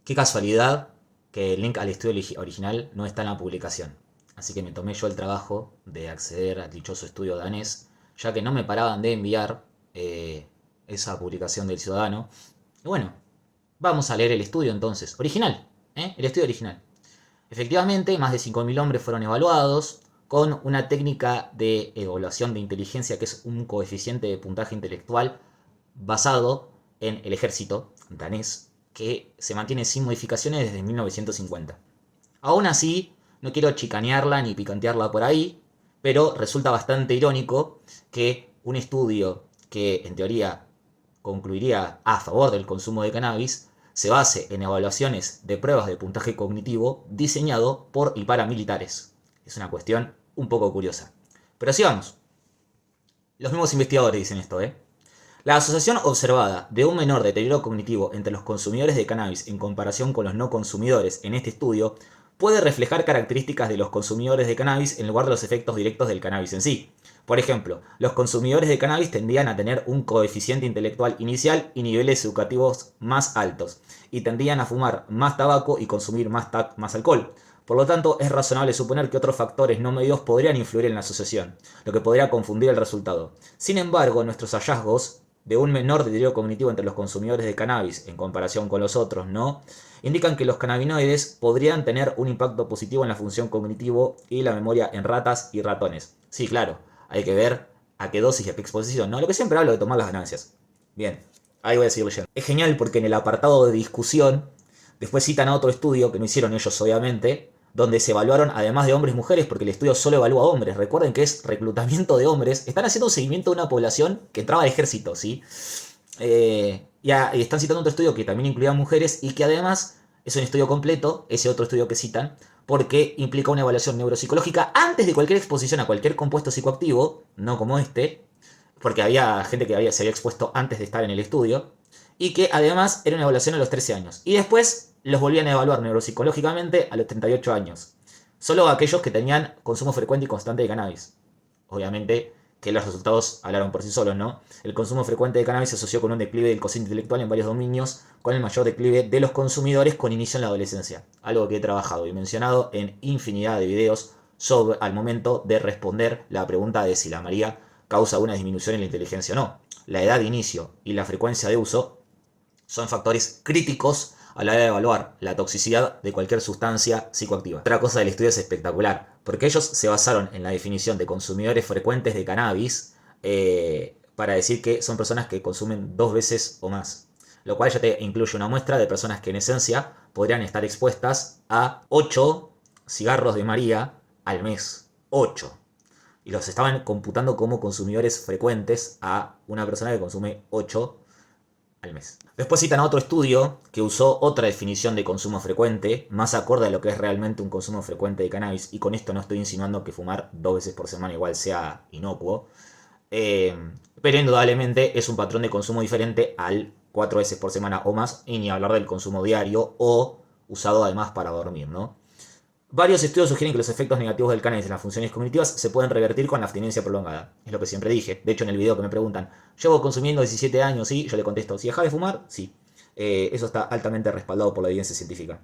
Qué casualidad que el link al estudio original no está en la publicación. Así que me tomé yo el trabajo de acceder al dichoso estudio danés, ya que no me paraban de enviar esa publicación del ciudadano. Y bueno, vamos a leer el estudio entonces. Original, ¿eh? El estudio original. Efectivamente, más de 5.000 hombres fueron evaluados con una técnica de evaluación de inteligencia que es un coeficiente de puntaje intelectual basado en el ejército danés que se mantiene sin modificaciones desde 1950. Aún así, no quiero chicanearla ni picantearla por ahí, pero resulta bastante irónico que un estudio que en teoría concluiría a favor del consumo de cannabis se base en evaluaciones de pruebas de puntaje cognitivo diseñado por y para militares. Es una cuestión un poco curiosa. Pero así vamos. Los mismos investigadores dicen esto, ¿eh? La asociación observada de un menor deterioro cognitivo entre los consumidores de cannabis en comparación con los no consumidores en este estudio puede reflejar características de los consumidores de cannabis en lugar de los efectos directos del cannabis en sí. Por ejemplo, los consumidores de cannabis tendían a tener un coeficiente intelectual inicial y niveles educativos más altos, y tendían a fumar más tabaco y consumir más alcohol. Por lo tanto, es razonable suponer que otros factores no medidos podrían influir en la asociación, lo que podría confundir el resultado. Sin embargo, nuestros hallazgos de un menor deterioro cognitivo entre los consumidores de cannabis en comparación con los otros, ¿no? Indican que los cannabinoides podrían tener un impacto positivo en la función cognitivo y la memoria en ratas y ratones. Sí, claro, hay que ver a qué dosis y a qué exposición, ¿no? Lo que siempre hablo de tomar las ganancias. Bien, ahí voy a seguir leyendo. Es genial porque en el apartado de discusión, después citan a otro estudio, que no hicieron ellos obviamente, donde se evaluaron además de hombres y mujeres, porque el estudio solo evalúa a hombres. Recuerden que es reclutamiento de hombres. Están haciendo un seguimiento de una población que entraba al ejército, ¿sí? Y están citando otro estudio que también incluía mujeres y que además es un estudio completo, ese otro estudio que citan, porque implica una evaluación neuropsicológica antes de cualquier exposición a cualquier compuesto psicoactivo, no como este, porque había gente que se había expuesto antes de estar en el estudio, y que además era una evaluación a los 13 años. Y después los volvían a evaluar neuropsicológicamente a los 38 años. Solo aquellos que tenían consumo frecuente y constante de cannabis. Obviamente que los resultados hablaron por sí solos, ¿no? El consumo frecuente de cannabis se asoció con un declive del cociente intelectual en varios dominios, con el mayor declive de los consumidores con inicio en la adolescencia. Algo que he trabajado y mencionado en infinidad de videos sobre, al momento de responder la pregunta de si la María causa una disminución en la inteligencia o no. La edad de inicio y la frecuencia de uso son factores críticos a la hora de evaluar la toxicidad de cualquier sustancia psicoactiva. Otra cosa del estudio es espectacular, porque ellos se basaron en la definición de consumidores frecuentes de cannabis para decir que son personas que consumen 2 veces o más. Lo cual ya te incluye una muestra de personas que en esencia podrían estar expuestas a 8 cigarros de María al mes. 8. Y los estaban computando como consumidores frecuentes a una persona que consume 8 al mes. Después citan a otro estudio que usó otra definición de consumo frecuente, más acorde a lo que es realmente un consumo frecuente de cannabis, y con esto no estoy insinuando que fumar 2 veces por semana igual sea inocuo, eh, pero indudablemente es un patrón de consumo diferente al 4 veces por semana o más, y ni hablar del consumo diario o usado además para dormir, ¿no? Varios estudios sugieren que los efectos negativos del cannabis en las funciones cognitivas se pueden revertir con la abstinencia prolongada. Es lo que siempre dije. De hecho, en el video que me preguntan, llevo consumiendo 17 años, ¿sí? Yo le contesto, si dejas de fumar, sí. Eso está altamente respaldado por la evidencia científica.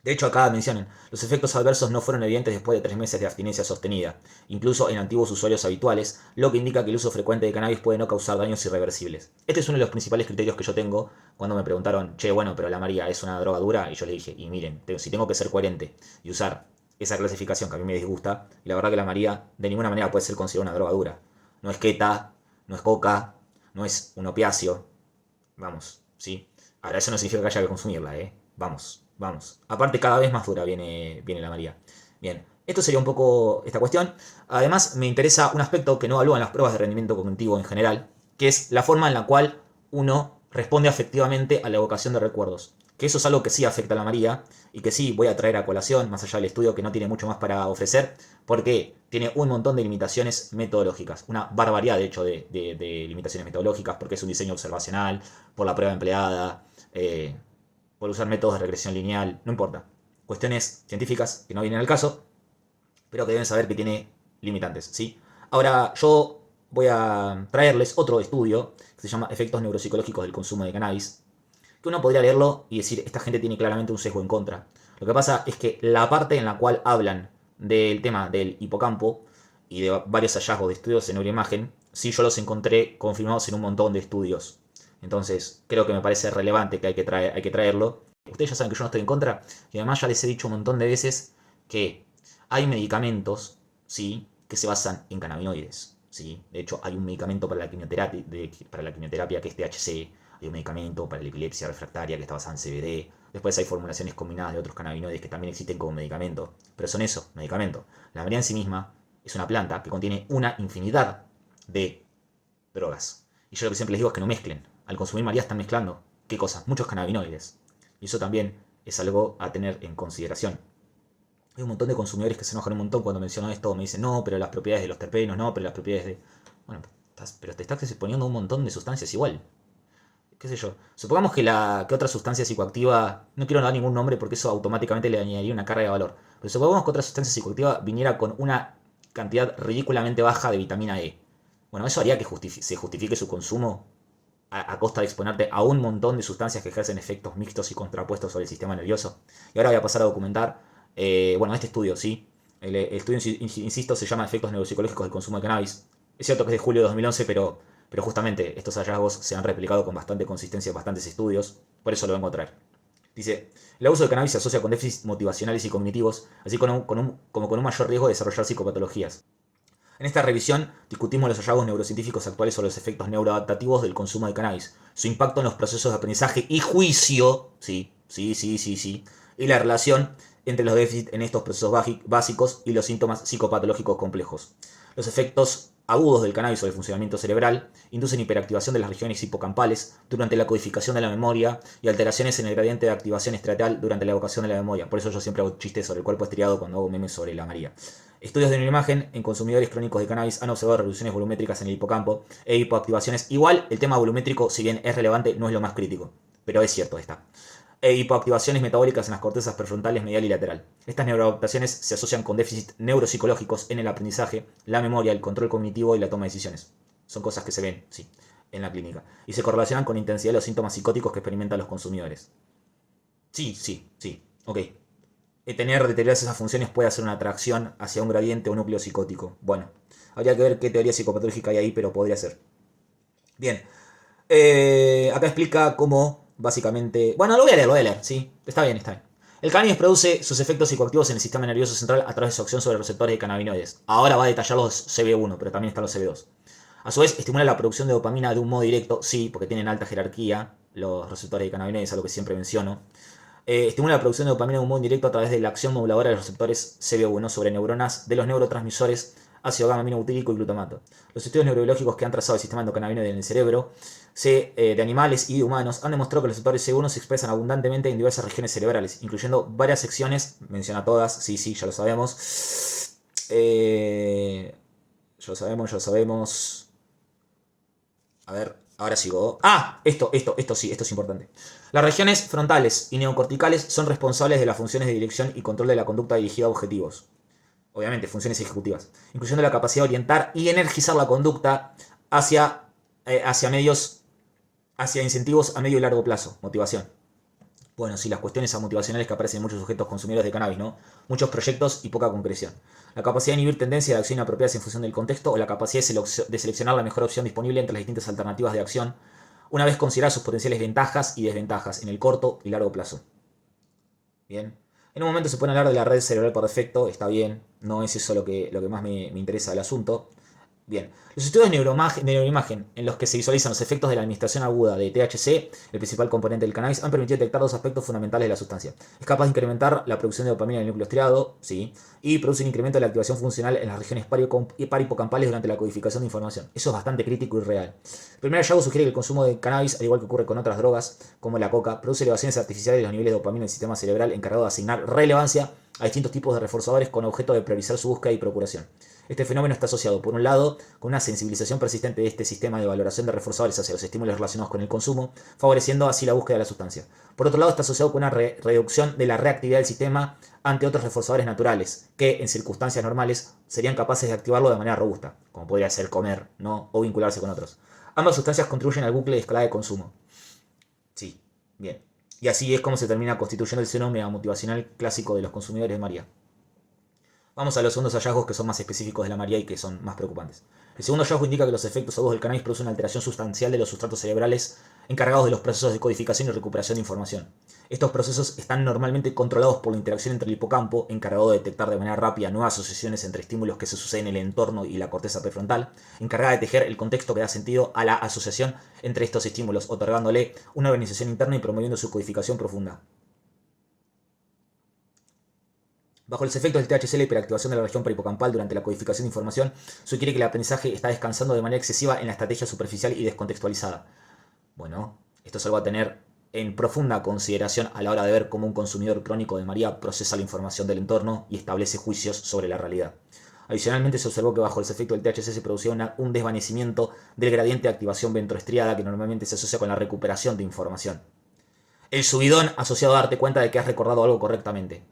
De hecho, acá mencionan, los efectos adversos no fueron evidentes después de 3 meses de abstinencia sostenida, incluso en antiguos usuarios habituales, lo que indica que el uso frecuente de cannabis puede no causar daños irreversibles. Este es uno de los principales criterios que yo tengo cuando me preguntaron, che, bueno, pero la María es una droga dura, y yo le dije, y miren, si tengo que ser coherente y usar esa clasificación que a mí me disgusta, y la verdad que la María de ninguna manera puede ser considerada una droga dura. No es keta, no es coca, no es un opiáceo. Vamos, ¿sí? Ahora eso no significa que haya que consumirla, ¿eh? Vamos, vamos. Aparte, cada vez más dura viene la María. Bien, esto sería un poco esta cuestión. Además, me interesa un aspecto que no evalúan las pruebas de rendimiento cognitivo en general, que es la forma en la cual uno responde afectivamente a la evocación de recuerdos. Que eso es algo que sí afecta a la María y que sí voy a traer a colación, más allá del estudio que no tiene mucho más para ofrecer, porque tiene un montón de limitaciones metodológicas. Una barbaridad, de hecho, de limitaciones metodológicas, porque es un diseño observacional, por la prueba empleada, por usar métodos de regresión lineal, no importa. Cuestiones científicas que no vienen al caso, pero que deben saber que tiene limitantes, ¿sí? Ahora, yo voy a traerles otro estudio que se llama Efectos neuropsicológicos del consumo de cannabis, que uno podría leerlo y decir, esta gente tiene claramente un sesgo en contra. Lo que pasa es que la parte en la cual hablan del tema del hipocampo y de varios hallazgos de estudios de neuroimagen, sí yo los encontré confirmados en un montón de estudios. Entonces, creo que me parece relevante que hay que traerlo. Ustedes ya saben que yo no estoy en contra, y además ya les he dicho un montón de veces que hay medicamentos, ¿sí?, que se basan en cannabinoides, ¿sí? De hecho, hay un medicamento para la quimioterapia que es THC, hay un medicamento para la epilepsia refractaria que está basado en CBD, después hay formulaciones combinadas de otros cannabinoides que también existen como medicamento, pero son eso, medicamentos. La marihuana en sí misma es una planta que contiene una infinidad de drogas. Y yo lo que siempre les digo es que no mezclen. Al consumir marihuana están mezclando, ¿qué cosa? Muchos cannabinoides. Y eso también es algo a tener en consideración. Hay un montón de consumidores que se enojan un montón cuando menciono esto. Me dicen, no, pero las propiedades de los terpenos, no, pero las propiedades de... Bueno, pero te estás exponiendo un montón de sustancias igual. ¿Qué sé yo? Supongamos que otra sustancia psicoactiva, no quiero dar ningún nombre porque eso automáticamente le añadiría una carga de valor, pero supongamos que otra sustancia psicoactiva viniera con una cantidad ridículamente baja de vitamina E. Bueno, eso haría que se justifique su consumo a costa de exponerte a un montón de sustancias que ejercen efectos mixtos y contrapuestos sobre el sistema nervioso. Y ahora voy a pasar a documentar, este estudio, ¿sí? El estudio, insisto, se llama Efectos Neuropsicológicos del Consumo de Cannabis. Es cierto que es de julio de 2011, pero justamente estos hallazgos se han replicado con bastante consistencia en bastantes estudios, por eso lo vengo a traer. Dice, el abuso de cannabis se asocia con déficits motivacionales y cognitivos, así como con un mayor riesgo de desarrollar psicopatologías. En esta revisión discutimos los hallazgos neurocientíficos actuales sobre los efectos neuroadaptativos del consumo de cannabis, su impacto en los procesos de aprendizaje y juicio, sí, y la relación entre los déficits en estos procesos básicos y los síntomas psicopatológicos complejos. Los efectos agudos del cannabis sobre el funcionamiento cerebral inducen hiperactivación de las regiones hipocampales durante la codificación de la memoria y alteraciones en el gradiente de activación estriatal durante la evocación de la memoria. Por eso yo siempre hago chistes sobre el cuerpo estriado cuando hago memes sobre la María. Estudios de neuroimagen en consumidores crónicos de cannabis han observado reducciones volumétricas en el hipocampo e hipoactivaciones. Igual el tema volumétrico, si bien es relevante, no es lo más crítico, pero es cierto esta. E hipoactivaciones metabólicas en las cortezas prefrontales medial y lateral. Estas neuroadaptaciones se asocian con déficits neuropsicológicos en el aprendizaje, la memoria, el control cognitivo y la toma de decisiones. Son cosas que se ven, sí, en la clínica. Y se correlacionan con la intensidad de los síntomas psicóticos que experimentan los consumidores. Sí, ok. Tener deterioradas esas funciones puede hacer una atracción hacia un gradiente o núcleo psicótico. Bueno, habría que ver qué teoría psicopatológica hay ahí, pero podría ser. Bien. Acá explica cómo, básicamente... Bueno, lo voy a leer, sí. Está bien. El cannabis produce sus efectos psicoactivos en el sistema nervioso central a través de su acción sobre receptores de cannabinoides. Ahora va a detallar los CB1, pero también están los CB2. A su vez, estimula la producción de dopamina de un modo directo, sí, porque tienen alta jerarquía los receptores de cannabinoides, algo que siempre menciono. Estimula la producción de dopamina de un modo indirecto a través de la acción moduladora de los receptores CB1 sobre neuronas de los neurotransmisores ácido gamma aminobutírico y glutamato. Los estudios neurobiológicos que han trazado el sistema endocannabinoide en el cerebro de animales y de humanos han demostrado que los receptores CB1 se expresan abundantemente en diversas regiones cerebrales, incluyendo varias secciones, menciona todas, sí, ya lo sabemos. Ya lo sabemos. A ver, ahora sigo. Esto es importante. Las regiones frontales y neocorticales son responsables de las funciones de dirección y control de la conducta dirigida a objetivos. Obviamente, funciones ejecutivas. Incluyendo la capacidad de orientar y energizar la conducta hacia incentivos a medio y largo plazo. Motivación. Bueno, sí, las cuestiones motivacionales que aparecen en muchos sujetos consumidores de cannabis, ¿no? Muchos proyectos y poca concreción. La capacidad de inhibir tendencias de acción inapropiadas en función del contexto o la capacidad de seleccionar la mejor opción disponible entre las distintas alternativas de acción, una vez consideradas sus potenciales ventajas y desventajas en el corto y largo plazo. Bien. En un momento se puede hablar de la red cerebral por defecto, está bien, no es eso lo que más me interesa del asunto. Bien, los estudios de neuroimagen en los que se visualizan los efectos de la administración aguda de THC, el principal componente del cannabis, han permitido detectar dos aspectos fundamentales de la sustancia. Es capaz de incrementar la producción de dopamina en el núcleo estriado, sí, y produce un incremento de la activación funcional en las regiones parihipocampales durante la codificación de información. Eso es bastante crítico y real. El primer hallazgo sugiere que el consumo de cannabis, al igual que ocurre con otras drogas, como la coca, produce elevaciones artificiales de los niveles de dopamina en el sistema cerebral encargado de asignar relevancia a distintos tipos de reforzadores con objeto de priorizar su búsqueda y procuración. Este fenómeno está asociado, por un lado, con una sensibilización persistente de este sistema de valoración de reforzadores hacia los estímulos relacionados con el consumo, favoreciendo así la búsqueda de la sustancia. Por otro lado, está asociado con una reducción de la reactividad del sistema ante otros reforzadores naturales, que, en circunstancias normales, serían capaces de activarlo de manera robusta, como podría ser comer, ¿no? O vincularse con otros. Ambas sustancias contribuyen al bucle de escalada de consumo. Sí. Bien. Y así es como se termina constituyendo el síndrome motivacional clásico de los consumidores de María. Vamos a los segundos hallazgos que son más específicos de la María y que son más preocupantes. El segundo hallazgo indica que los efectos agudos del cannabis producen una alteración sustancial de los sustratos cerebrales encargados de los procesos de codificación y recuperación de información. Estos procesos están normalmente controlados por la interacción entre el hipocampo, encargado de detectar de manera rápida nuevas asociaciones entre estímulos que se suceden en el entorno y la corteza prefrontal, encargada de tejer el contexto que da sentido a la asociación entre estos estímulos, otorgándole una organización interna y promoviendo su codificación profunda. Bajo los efectos del THC, la hiperactivación de la región perihipocampal durante la codificación de información sugiere que el aprendizaje está descansando de manera excesiva en la estrategia superficial y descontextualizada. Bueno, esto es algo a tener en profunda consideración a la hora de ver cómo un consumidor crónico de María procesa la información del entorno y establece juicios sobre la realidad. Adicionalmente, se observó que bajo los efectos del THC se producía un desvanecimiento del gradiente de activación ventroestriada que normalmente se asocia con la recuperación de información. El subidón asociado a darte cuenta de que has recordado algo correctamente.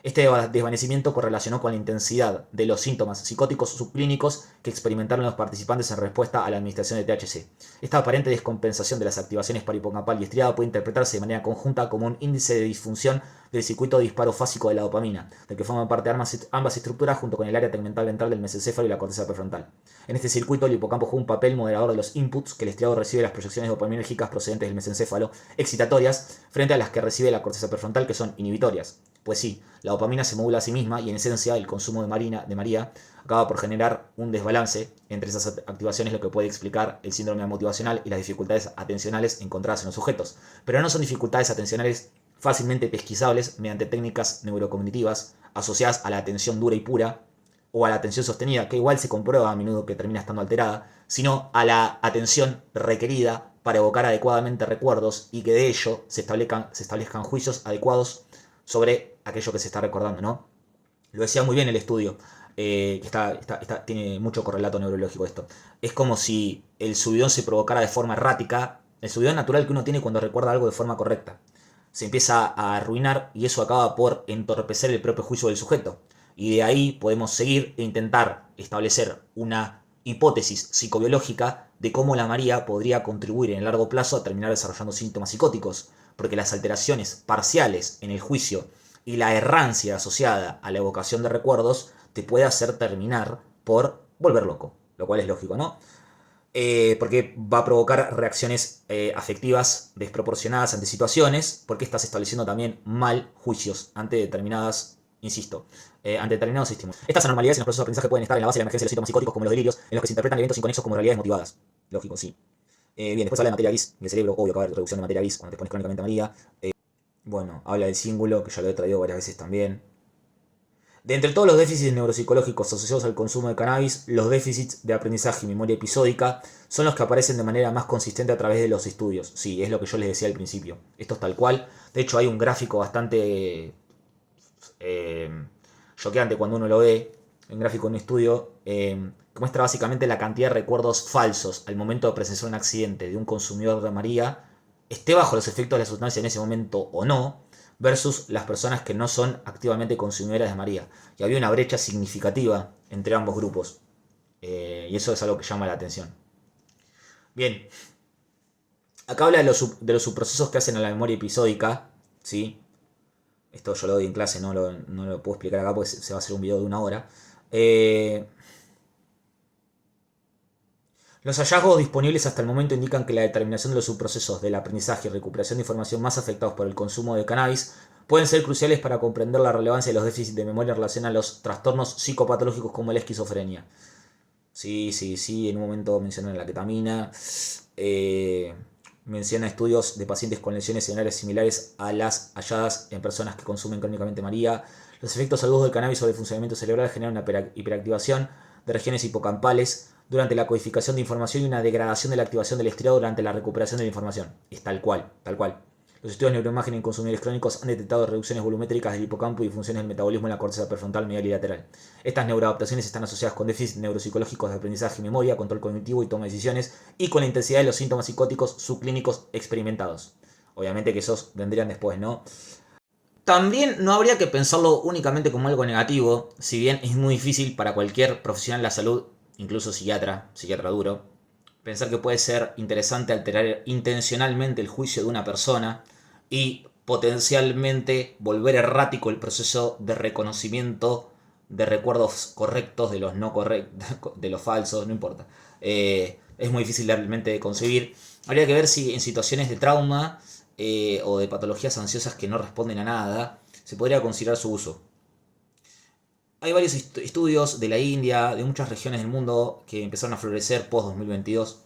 Este desvanecimiento correlacionó con la intensidad de los síntomas psicóticos subclínicos que experimentaron los participantes en respuesta a la administración de THC. Esta aparente descompensación de las activaciones perihipocampal y estriada puede interpretarse de manera conjunta como un índice de disfunción del circuito de disparo fásico de la dopamina, del que forman parte ambas estructuras junto con el área tegmental ventral del mesencéfalo y la corteza prefrontal. En este circuito, el hipocampo juega un papel moderador de los inputs que el estriado recibe de las proyecciones dopaminérgicas procedentes del mesencéfalo, excitatorias, frente a las que recibe la corteza prefrontal, que son inhibitorias. Pues sí, la dopamina se modula a sí misma y en esencia el consumo de María acaba por generar un desbalance entre esas activaciones, lo que puede explicar el síndrome motivacional y las dificultades atencionales encontradas en los sujetos. Pero no son dificultades atencionales fácilmente pesquisables mediante técnicas neurocognitivas asociadas a la atención dura y pura o a la atención sostenida, que igual se comprueba a menudo que termina estando alterada, sino a la atención requerida para evocar adecuadamente recuerdos y que de ello se establezcan juicios adecuados sobre aquello que se está recordando, ¿no? Lo decía muy bien el estudio, tiene mucho correlato neurológico esto. Es como si el subidón se provocara de forma errática, el subidón natural que uno tiene cuando recuerda algo de forma correcta. Se empieza a arruinar y eso acaba por entorpecer el propio juicio del sujeto. Y de ahí podemos seguir e intentar establecer una hipótesis psicobiológica de cómo la María podría contribuir en el largo plazo a terminar desarrollando síntomas psicóticos, porque las alteraciones parciales en el juicio y la errancia asociada a la evocación de recuerdos te puede hacer terminar por volver loco, lo cual es lógico, ¿no? Porque va a provocar reacciones afectivas desproporcionadas ante situaciones, porque estás estableciendo también mal juicios ante determinadas, insisto, ante determinados estímulos. Estas anormalidades en los procesos de aprendizaje pueden estar en la base de la emergencia de los síntomas psicóticos como los delirios, en los que se interpretan eventos inconexos como realidades motivadas. Lógico, sí. Bien, después habla de materia gris del cerebro, obvio que va a haber reducción de materia gris cuando te pones crónicamente María. Bueno, habla del cíngulo, que ya lo he traído varias veces también. De entre todos los déficits neuropsicológicos asociados al consumo de cannabis, los déficits de aprendizaje y memoria episódica son los que aparecen de manera más consistente a través de los estudios. Sí, es lo que yo les decía al principio. Esto es tal cual. De hecho, hay un gráfico bastante choqueante cuando uno lo ve. Un gráfico de un estudio que muestra básicamente la cantidad de recuerdos falsos al momento de presenciar un accidente de un consumidor de María, esté bajo los efectos de la sustancia en ese momento o no, versus las personas que no son activamente consumidoras de María. Y había una brecha significativa entre ambos grupos. Y eso es algo que llama la atención. Bien. Acá habla de los subprocesos que hacen a la memoria episódica. ¿Sí? Esto yo lo doy en clase, no lo puedo explicar acá porque se va a hacer un video de 1 hora. Los hallazgos disponibles hasta el momento indican que la determinación de los subprocesos del aprendizaje y recuperación de información más afectados por el consumo de cannabis pueden ser cruciales para comprender la relevancia de los déficits de memoria en relación a los trastornos psicopatológicos como la esquizofrenia. Sí, en un momento mencionan la ketamina. Menciona estudios de pacientes con lesiones cerebrales similares a las halladas en personas que consumen crónicamente María. Los efectos agudos del cannabis sobre el funcionamiento cerebral generan una hiperactivación de regiones hipocampales durante la codificación de información y una degradación de la activación del estriado durante la recuperación de la información. Es tal cual, tal cual. Los estudios de neuroimagen en consumidores crónicos han detectado reducciones volumétricas del hipocampo y funciones del metabolismo en la corteza prefrontal medial y lateral. Estas neuroadaptaciones están asociadas con déficits neuropsicológicos de aprendizaje y memoria, control cognitivo y toma de decisiones, y con la intensidad de los síntomas psicóticos subclínicos experimentados. Obviamente que esos vendrían después, ¿no? También no habría que pensarlo únicamente como algo negativo, si bien es muy difícil para cualquier profesional de la salud, incluso psiquiatra duro, pensar que puede ser interesante alterar intencionalmente el juicio de una persona y potencialmente volver errático el proceso de reconocimiento de recuerdos correctos de los no correctos, de los falsos, no importa. Es muy difícil realmente de concebir. Habría que ver si en situaciones de trauma o de patologías ansiosas que no responden a nada, se podría considerar su uso. Hay varios estudios de la India, de muchas regiones del mundo que empezaron a florecer post-2022.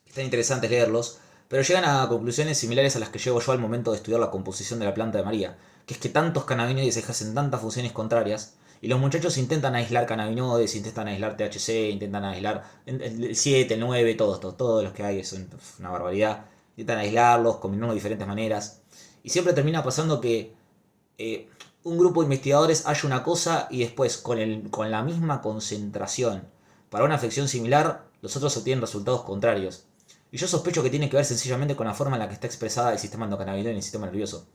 Están interesantes leerlos, pero llegan a conclusiones similares a las que llego yo al momento de estudiar la composición de la planta de María, que es que tantos cannabinoides ejercen tantas funciones contrarias, y los muchachos intentan aislar cannabinoides, intentan aislar THC, intentan aislar el 7, el 9, todos los que hay, son una barbaridad. Intentan aislarlos, combinarlos de diferentes maneras, y siempre termina pasando que un grupo de investigadores halla una cosa y después con la misma concentración para una afección similar, los otros obtienen resultados contrarios. Y yo sospecho que tiene que ver sencillamente con la forma en la que está expresada el sistema endocannabinoide en el sistema nervioso.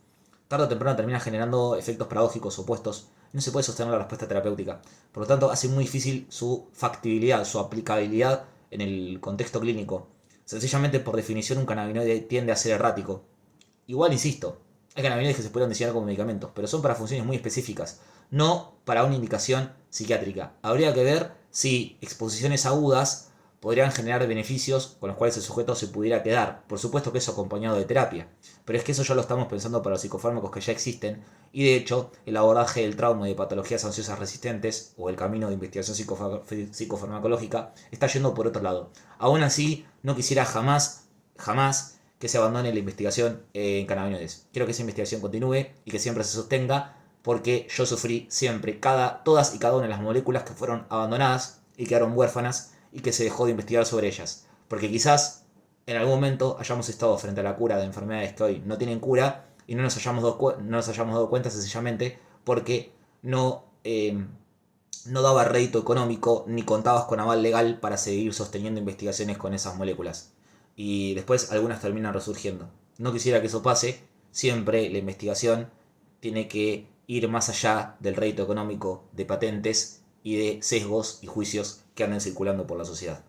Tarde o temprano termina generando efectos paradójicos opuestos y no se puede sostener la respuesta terapéutica. Por lo tanto, hace muy difícil su factibilidad, su aplicabilidad en el contexto clínico. Sencillamente, por definición, un cannabinoide tiende a ser errático. Igual, insisto, hay cannabinoides que se pueden diseñar como medicamentos, pero son para funciones muy específicas, no para una indicación psiquiátrica. Habría que ver si exposiciones agudas podrían generar beneficios con los cuales el sujeto se pudiera quedar. Por supuesto que eso acompañado de terapia, pero es que eso ya lo estamos pensando para los psicofármacos que ya existen, y de hecho el abordaje del trauma y de patologías ansiosas resistentes, o el camino de investigación psicofarmacológica, está yendo por otro lado. Aún así, no quisiera jamás que se abandone la investigación en cannabinoides. Quiero que esa investigación continúe y que siempre se sostenga, porque yo sufrí siempre todas y cada una de las moléculas que fueron abandonadas y quedaron huérfanas y que se dejó de investigar sobre ellas. Porque quizás en algún momento hayamos estado frente a la cura de enfermedades que hoy no tienen cura y no nos hayamos dado cuenta sencillamente porque no daba rédito económico ni contabas con aval legal para seguir sosteniendo investigaciones con esas moléculas. Y después algunas terminan resurgiendo. No quisiera que eso pase. Siempre la investigación tiene que ir más allá del rédito económico, de patentes y de sesgos y juicios que andan circulando por la sociedad.